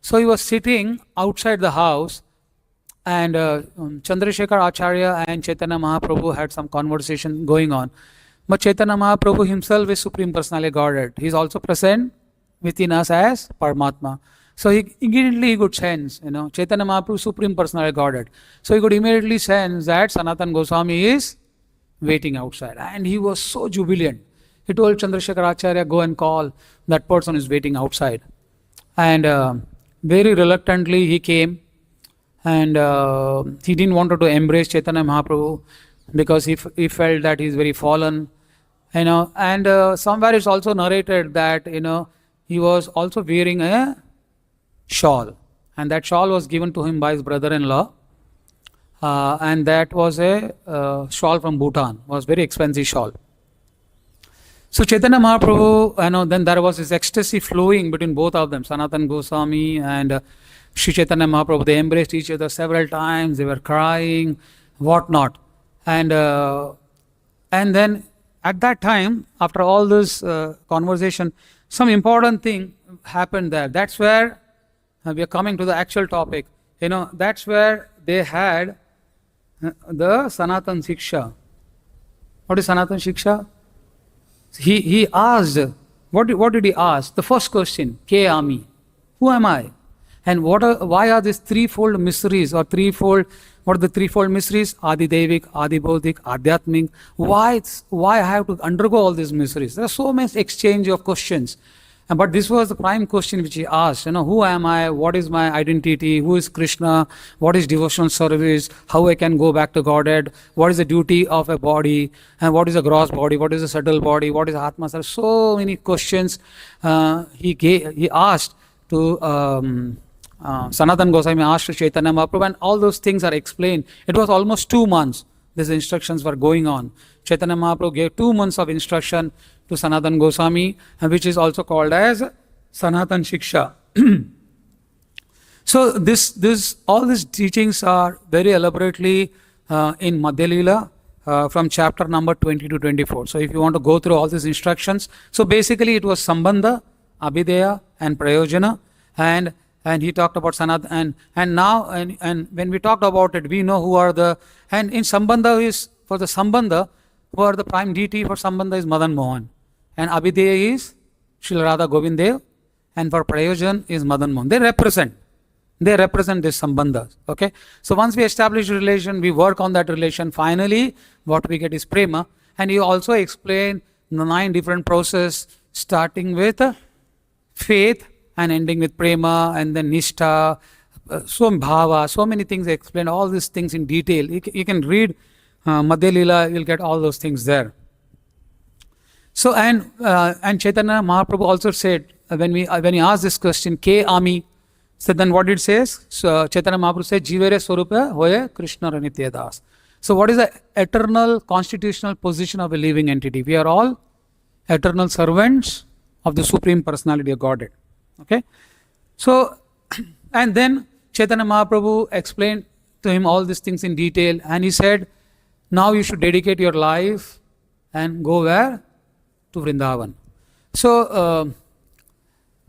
So he was sitting outside the house, and Chandrasekhar Acharya and Chaitanya Mahaprabhu had some conversation going on. But Chaitanya Mahaprabhu himself is Supreme Personality Godhead. He is also present within us as Paramatma. So he immediately could sense, Chaitanya Mahaprabhu, Supreme Personality Godhead. So he could immediately sense that Sanatan Goswami is waiting outside. And he was so jubilant. He told Chandrasekhar Acharya, go and call, that person is waiting outside. And very reluctantly he came, and he didn't want to embrace Chaitanya Mahaprabhu because he felt that he is very fallen. And somewhere it's also narrated that, he was also wearing a shawl. And that shawl was given to him by his brother-in-law. And that was a shawl from Bhutan. It was very expensive shawl. So Chaitanya Mahaprabhu, then there was this ecstasy flowing between both of them, Sanatan Goswami and Sri Chaitanya Mahaprabhu. They embraced each other several times. They were crying, whatnot. And then at that time, after all this conversation, some important thing happened there. That's where we are coming to the actual topic. That's where they had the Sanatan Shiksha. What is Sanatan Shiksha? He asked, what did he ask? The first question, Ke Ami? Who am I? And why are these threefold mysteries or threefold? What are the threefold mysteries? Adi Devik, Adi Bodhik, Adhyatmik. Why I have to undergo all these mysteries? There are so much exchange of questions. But this was the prime question which he asked. Who am I? What is my identity? Who is Krishna? What is devotional service? How I can go back to Godhead? What is the duty of a body? And what is a gross body? What is a subtle body? What is Atma? So many questions he asked to Sanatan Goswami, asked to Chaitanya Mahaprabhu, and all those things are explained. It was almost 2 months these instructions were going on. Chaitanya Mahaprabhu gave 2 months of instruction to Sanatan Goswami, which is also called as Sanatan Shiksha. So all these teachings are very elaborately in Madhya Leela from chapter number 20 to 24. So if you want to go through all these instructions, so basically it was Sambandha, Abhideya and Prayojana, and he talked about Sanatan, and now when we talked about it, we know who are and in Sambandha is, for the Sambandha, who are the prime deity for Sambandha is Madan Mohan, and Abhideya is Srila Radha Govind Dev, and for Prayojan is Madan Mohan. They represent this Sambandhas. Okay, so once we establish a relation, we work on that relation. Finally, what we get is Prema, and he also explained the 9 different processes, starting with faith and ending with Prema, and then Nishtha, Bhava, so many things. I explained all these things in detail. You can read Madhya Leela, you'll get all those things there. So and Chaitanya Mahaprabhu also said, when he asked this question, Ke Ami? So then what it says? So Chaitanya Mahaprabhu said, Jivere Swarupa Hoye Krishna Ranitya Das. So what is the eternal constitutional position of a living entity? We are all eternal servants of the Supreme Personality of Godhead. Okay? So, and then Chaitanya Mahaprabhu explained to him all these things in detail, and he said, now you should dedicate your life and go where? To Vrindavan. So,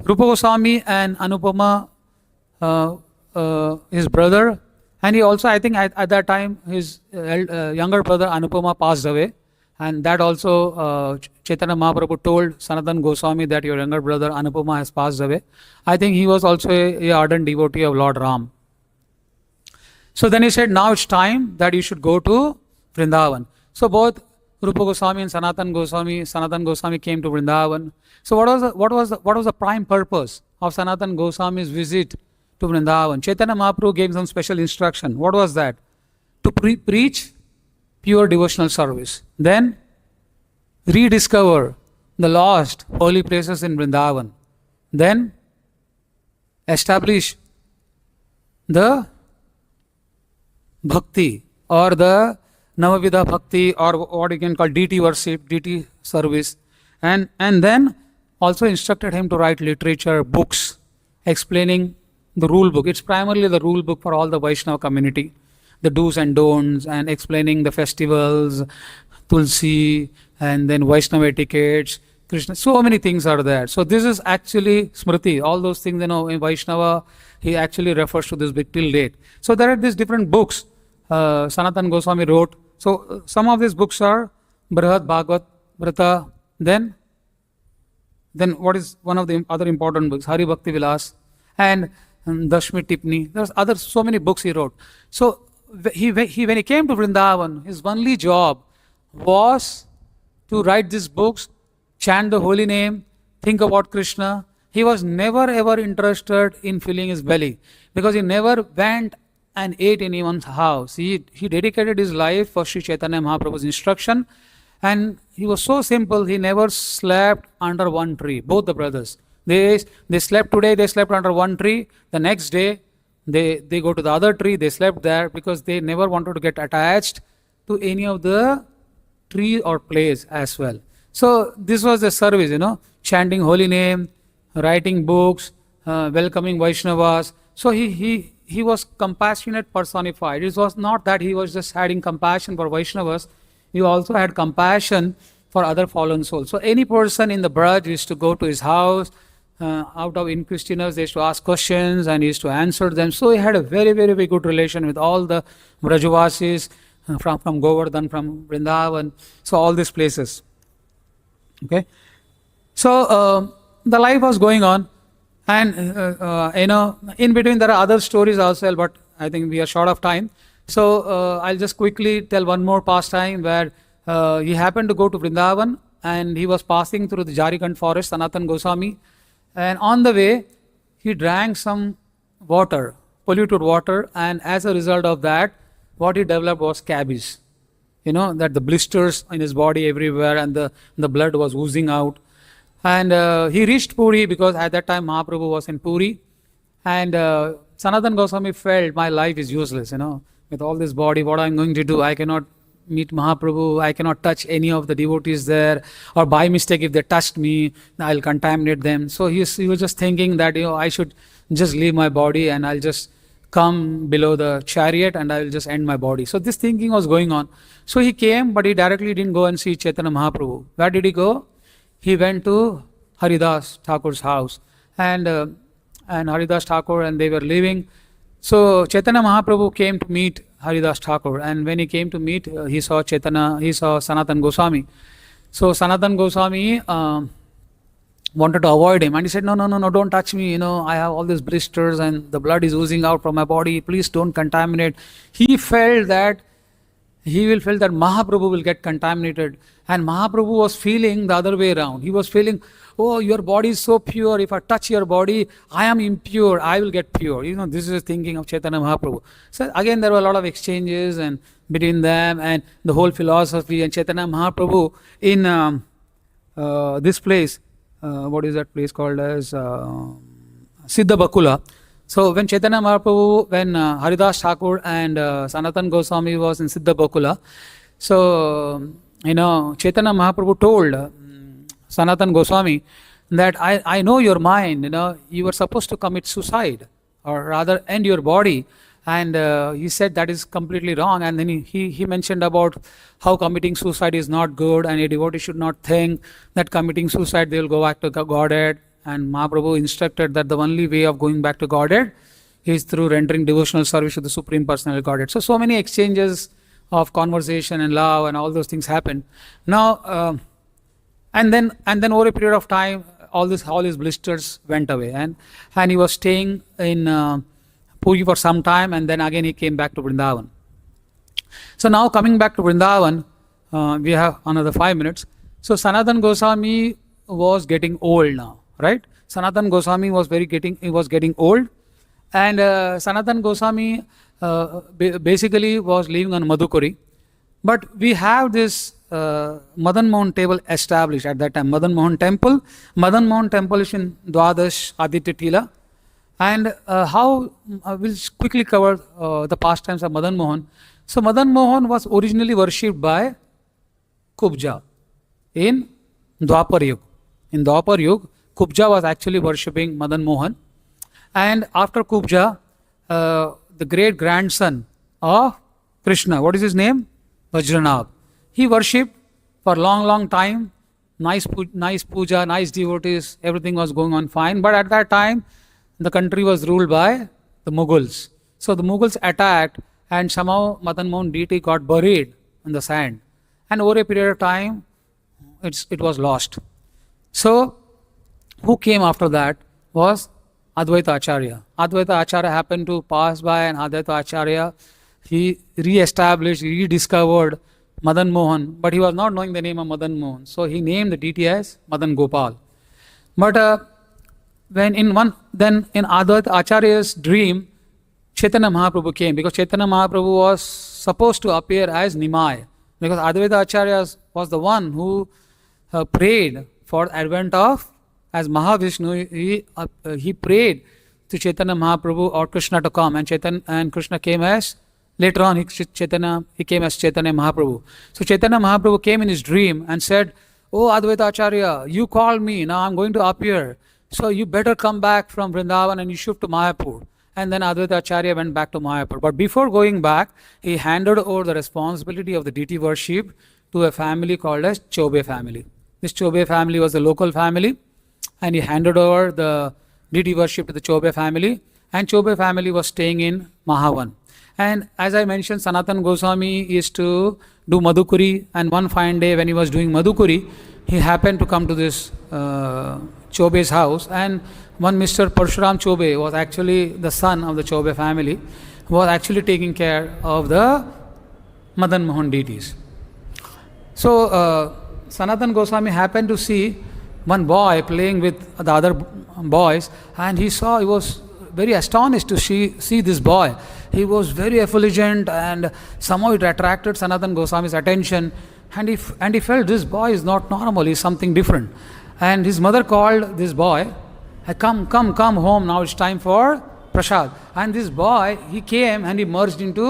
Rupa Goswami and Anupama, his brother, and he also, I think at that time, his younger brother Anupama passed away. And that also Chaitanya Mahaprabhu told Sanatana Goswami that your younger brother Anupama has passed away. I think he was also a ardent devotee of Lord Ram. So then he said, now it's time that you should go to Vrindavan. So both Rupa Goswami and Sanatana Goswami came to Vrindavan. So what was the prime purpose of Sanatana Goswami's visit to Vrindavan? Chaitanya Mahaprabhu gave some special instruction. What was that? To preach pure devotional service. Then rediscover the lost holy places in Vrindavan. Then establish the bhakti or the Navavidha bhakti, or what you can call deity worship, deity service. And then also instructed him to write literature, books, explaining the rule book. It's primarily the rule book for all the Vaishnava community. The do's and don'ts, and explaining the festivals, Tulsi, and then Vaishnava etiquettes, Krishna. So many things are there. So this is actually Smriti. All those things, in Vaishnava, he actually refers to this big till date. So there are these different books Sanatana Goswami wrote. So some of these books are Brihad Bhagavat Vrata. Then what is one of the other important books? Hari Bhakti Vilas and Dashmi Tipni. There's so many books he wrote. So when he came to Vrindavan, his only job was to write these books, chant the holy name, think about Krishna. He was never ever interested in filling his belly, because he never went and ate anyone's house. He dedicated his life for Sri Chaitanya Mahaprabhu's instruction, and he was so simple. He never slept under one tree. Both the brothers, they slept today. They slept under one tree. The next day, they go to the other tree, they slept there, because they never wanted to get attached to any of the tree or place as well. So this was the service, chanting holy name, writing books, welcoming Vaishnavas. So he was compassionate personified. It was not that he was just having compassion for Vaishnavas, he also had compassion for other fallen souls. So any person in the Braj used to go to his house, out of inquisitiveness, they used to ask questions and he used to answer them. So he had a very, very, very good relation with all the Brajavasis from Govardhan, from Vrindavan, so all these places. Okay, so the life was going on, and in between there are other stories also, but I think we are short of time. So I'll just quickly tell one more pastime where he happened to go to Vrindavan, and he was passing through the Jharikand forest, Sanatana Goswami. And on the way, he drank some water, polluted water, and as a result of that, what he developed was scabies. That the blisters in his body everywhere, and the blood was oozing out. And he reached Puri, because at that time Mahaprabhu was in Puri. And Sanatana Goswami felt, my life is useless, with all this body, what I'm going to do? I cannot meet Mahaprabhu, I cannot touch any of the devotees there, or by mistake if they touched me, I'll contaminate them. So he was just thinking that I should just leave my body and I'll just come below the chariot and I will just end my body. So this thinking was going on. So he came, but he directly didn't go and see Chaitanya Mahaprabhu. Where did he go? He went to Haridas Thakur's house, and Haridas Thakur, and they were leaving. So Chaitanya Mahaprabhu came to meet Haridas Thakur, and when he came to meet, he saw Sanatana Goswami. So Sanatana Goswami wanted to avoid him, and he said, no, don't touch me, I have all these blisters and the blood is oozing out from my body, please don't contaminate. He felt that Mahaprabhu will get contaminated, and Mahaprabhu was feeling the other way around. He was feeling, oh, your body is so pure, if I touch your body, I am impure, I will get pure. This is the thinking of Chaitanya Mahaprabhu. So again, there were a lot of exchanges and between them and the whole philosophy, and Chaitanya Mahaprabhu in this place, what is that place called as Siddha Bakula. So when Chaitanya Mahaprabhu, when Haridas Thakur and Sanatana Goswami was in Siddha Bakula, so Chaitanya Mahaprabhu told Sanatan Goswami, that I know your mind, you were supposed to commit suicide or rather end your body. And he said that is completely wrong. And then he mentioned about how committing suicide is not good, and a devotee should not think that committing suicide they will go back to Godhead. And Mahaprabhu instructed that the only way of going back to Godhead is through rendering devotional service to the Supreme Personality Godhead. So many exchanges of conversation and love and all those things happened. Now, and then over a period of time, all his blisters went away, and he was staying in Puri for some time, and then again he came back to Vrindavan. So now coming back to Vrindavan, we have another 5 minutes. So Sanatan Goswami was getting old now, right? Sanatan Goswami was getting old, and Sanatan Goswami basically was living on Madhukuri. But we have this Madan Mohan table established at that time. Madan Mohan temple. Madan Mohan temple is in Dwadash Aditya Tila. And we'll quickly cover the pastimes of Madan Mohan. So Madan Mohan was originally worshipped by Kubja in Dwapar Yuga. In Dwapar Yuga, Kubja was actually worshipping Madan Mohan. And after Kubja, the great grandson of Krishna, what is his name? Vajranabh. He worshipped for long time. Nice puja, nice devotees, everything was going on fine. But at that time, the country was ruled by the Mughals. So the Mughals attacked, and somehow Madan Mohan deity got buried in the sand. And over a period of time, it was lost. So who came after that was Advaita Acharya. Advaita Acharya happened to pass by, and Advaita Acharya, he re-established, rediscovered Madan Mohan, but he was not knowing the name of Madan Mohan. So he named the deity as Madan Gopal. But when in Advaita Acharya's dream, Chaitanya Mahaprabhu came, because Chaitanya Mahaprabhu was supposed to appear as Nimai, because Advaita Acharya was the one who prayed for the advent of, as Mahavishnu, he prayed to Chaitanya Mahaprabhu or Krishna to come, and Krishna came as, later on he came as Chaitanya Mahaprabhu. So Chaitanya Mahaprabhu came in his dream and said, "Oh Advaita Acharya, you called me, now I'm going to appear. So you better come back from Vrindavan and you shift to Mayapur." And then Advaita Acharya went back to Mayapur. But before going back, he handed over the responsibility of the deity worship to a family called as Chobe family. This Chobe family was a local family, and he handed over the deity worship to the Chobe family, and Chobe family was staying in Mahavan. And as I mentioned, Sanatan Goswami used to do Madhukuri, and one fine day when he was doing Madhukuri, he happened to come to this Chobe's house, and one Mr. Parshuram Chobe was actually the son of the Chobe family, was actually taking care of the Madan Mohan deities. So Sanatan Goswami happened to see one boy playing with the other boys, and he was very astonished to see this boy. He was very effulgent, and somehow it attracted Sanatan Goswami's attention, and he felt this boy is not normal, he's something different. And his mother called this boy, come home, now it's time for prasad. And this boy, he came and he merged into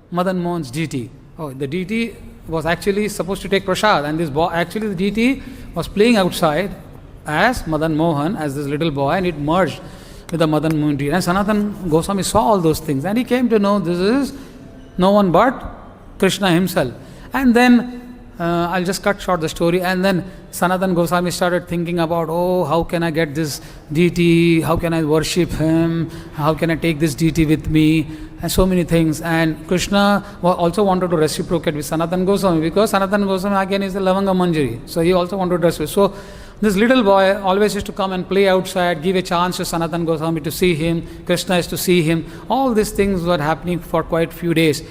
Madan Mohan's deity. The deity was actually supposed to take prasad, and this boy, actually the deity was playing outside as Madan Mohan, as this little boy, and it merged with the Madan Mohan deity. And Sanatan Goswami saw all those things, and he came to know this is no one but Krishna himself. And then I'll just cut short the story. And then Sanatan Goswami started thinking about, how can I get this deity? How can I worship him? How can I take this deity with me? And so many things. And Krishna also wanted to reciprocate with Sanatan Goswami, because Sanatan Goswami again is the Lavanga Manjari. So he also wanted to reciprocate. So this little boy always used to come and play outside, give a chance to Sanatan Goswami to see him. Krishna is to see him. All these things were happening for quite a few days.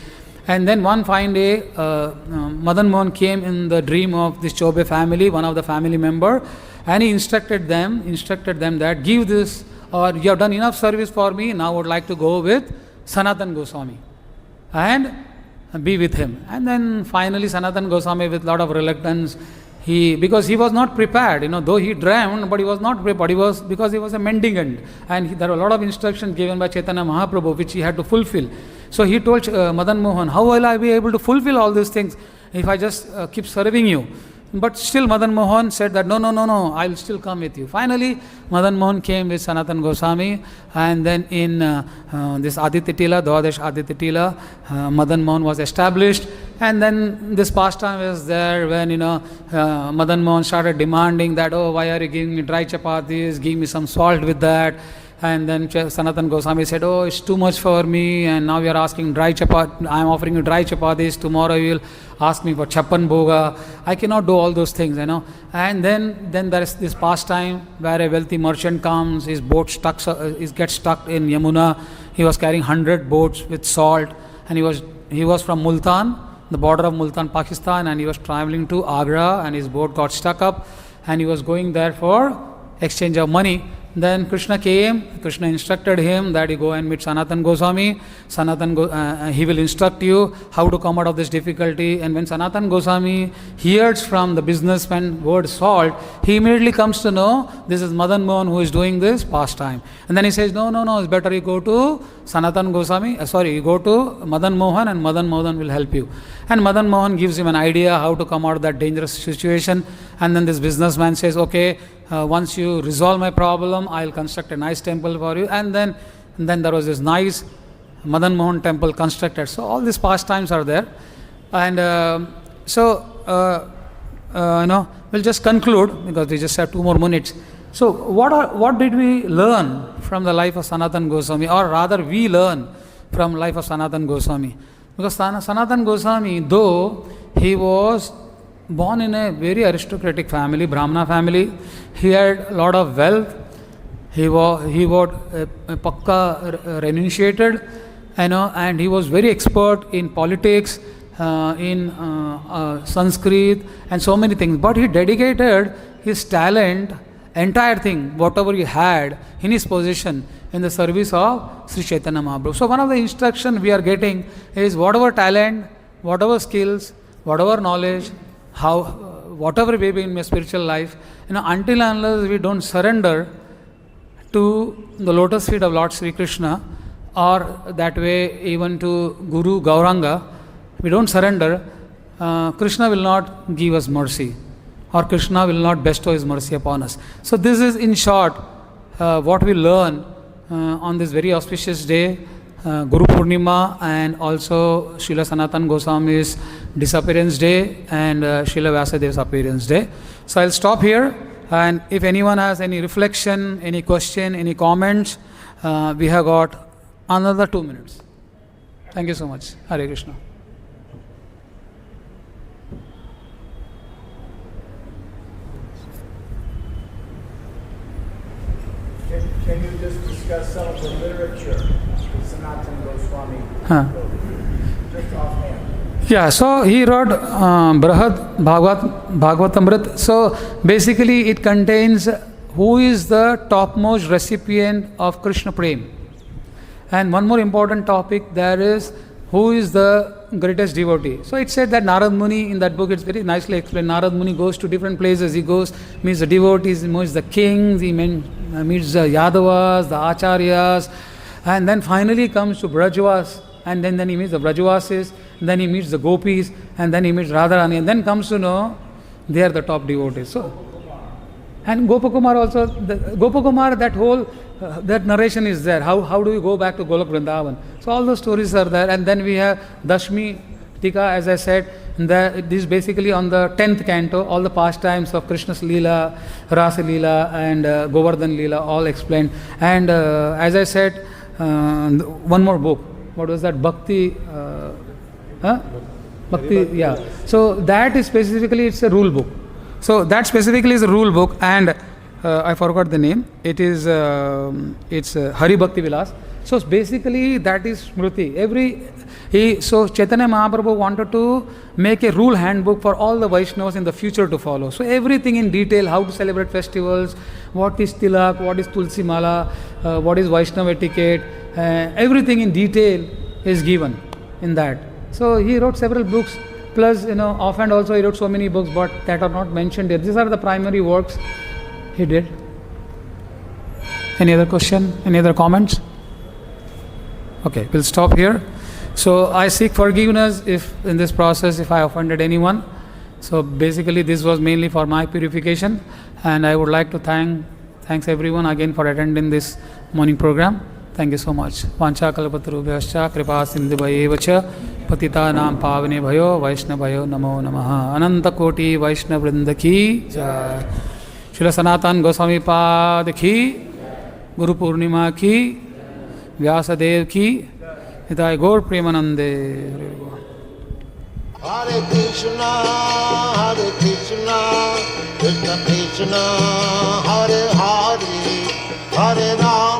And then one fine day, Madan Mohan came in the dream of this Chobe family, one of the family member, and he instructed them that give this, or you have done enough service for me, now I would like to go with Sanatan Goswami and be with him. And then finally Sanatan Goswami, with a lot of reluctance, because he was not prepared, though he dreamed, but he was not prepared. Because he was a mendicant, and there were a lot of instructions given by Chaitanya Mahaprabhu which he had to fulfill. So he told Madan Mohan, how will I be able to fulfill all these things if I just keep serving you? But still Madan Mohan said that, no, I will still come with you. Finally, Madan Mohan came with Sanatan Goswami, and then in this Aditya Tila, Dwadesh Aditya Tila, Madan Mohan was established. And then this pastime was there when, Madan Mohan started demanding that, oh, why are you giving me dry chapatis, give me some salt with that. And then Sanatan Goswami said, oh, it's too much for me, and now you are asking dry chapat. I am offering you dry chapatis. Tomorrow you will ask me for chappan bhoga. I cannot do all those things, And then there is this pastime where a wealthy merchant comes. His boat gets stuck in Yamuna. He was carrying 100 boats with salt, and he was from Multan, the border of Multan, Pakistan, and he was traveling to Agra, and his boat got stuck up, and he was going there for exchange of money. Then Krishna came. Krishna instructed him that you go and meet Sanatan Goswami. He will instruct you how to come out of this difficulty. And when Sanatan Goswami hears from the businessman word salt, he immediately comes to know this is Madan Mohan who is doing this pastime. And then he says, no, it's better you go to Sanatan Goswami. You go to Madan Mohan, and Madan Mohan will help you. And Madan Mohan gives him an idea how to come out of that dangerous situation. And then this businessman says, okay, once you resolve my problem, I'll construct a nice temple for you. And then there was this nice Madan Mohan temple constructed. So all these pastimes are there. And we'll just conclude because we just have 2 more minutes. So what did we learn from the life of Sanatan Goswami, or rather we learn from life of Sanatan Goswami? Because Sanatan Goswami, though he was born in a very aristocratic family, Brahmana family, he had a lot of wealth. He was a pakka renunciated, and he was very expert in politics, in Sanskrit, and so many things. But he dedicated his talent, entire thing, whatever he had in his possession, in the service of Sri Chaitanya Mahaprabhu. So one of the instructions we are getting is whatever talent, whatever skills, whatever knowledge, whatever may be in my spiritual life, until and unless we don't surrender to the lotus feet of Lord Sri Krishna, or that way even to Guru Gauranga, we don't surrender, Krishna will not give us mercy, or Krishna will not bestow his mercy upon us. So this is in short what we learn on this very auspicious day, Guru Purnima, and also Srila Sanatan Goswami's disappearance day and Srila Vyasadev's appearance day. So I'll stop here, and if anyone has any reflection, any question, any comments, we have got another 2 minutes. Thank you so much. Hare Krishna. Can you just discuss some of the literature that Sanatan Goswami wrote? Just offhand. Yeah, so he wrote Brahad Bhagavatamrit. So basically it contains who is the topmost recipient of Krishna Prem. And one more important topic there is who is the greatest devotee. So it said that Narad Muni, in that book it's very nicely explained, Narad Muni goes to different places. He meets the devotees, he meets the kings, he meets the Yadavas, the Acharyas, and then finally comes to Brajvas, and then he meets the Brajvasis, then he meets the Gopis, and then he meets Radharani, and then comes to know they are the top devotees. So, and Gopakumar also, Gopakumar, that whole that narration is there. How do we go back to Golok Vrindavan? So all those stories are there, and then we have Dashmi Tika, as I said, this is basically on the 10th canto, all the pastimes of Krishna's Leela, Rasa Leela, and Govardhan Leela, all explained. And as I said, one more book. What was that? Bhakti, yeah. So that is specifically, it's a rule book. So that specifically is a rule book, and I forgot the name. It is it's Hari Bhakti Vilas. So basically that is Smriti. So Chaitanya Mahaprabhu wanted to make a rule handbook for all the Vaishnavas in the future to follow. So everything in detail, how to celebrate festivals, what is Tilak, what is Tulsi Mala, what is Vaishnava etiquette, everything in detail is given in that. So he wrote several books, plus offhand also he wrote so many books, but that are not mentioned here. These are the primary works he did. Any other question? Any other comments? Okay, we'll stop here. So I seek forgiveness if in this process if I offended anyone. So basically this was mainly for my purification, and I would like to thanks everyone again for attending this morning program. Thank you so much. Vancha kalpatarubhyascha kripa sindhubhayeva cha patitanam pavane bhayo vaishnavayo namo namaha. Ananta koti vaishnav vrinda ki jai. Srila Sanatan Goswami Pad ki, Guru Purnima ki, Vyasadev ki, Nitai Gaur Premanande. Hare Krishna, Krishna Krishna, Hare Hare, Hare Rama.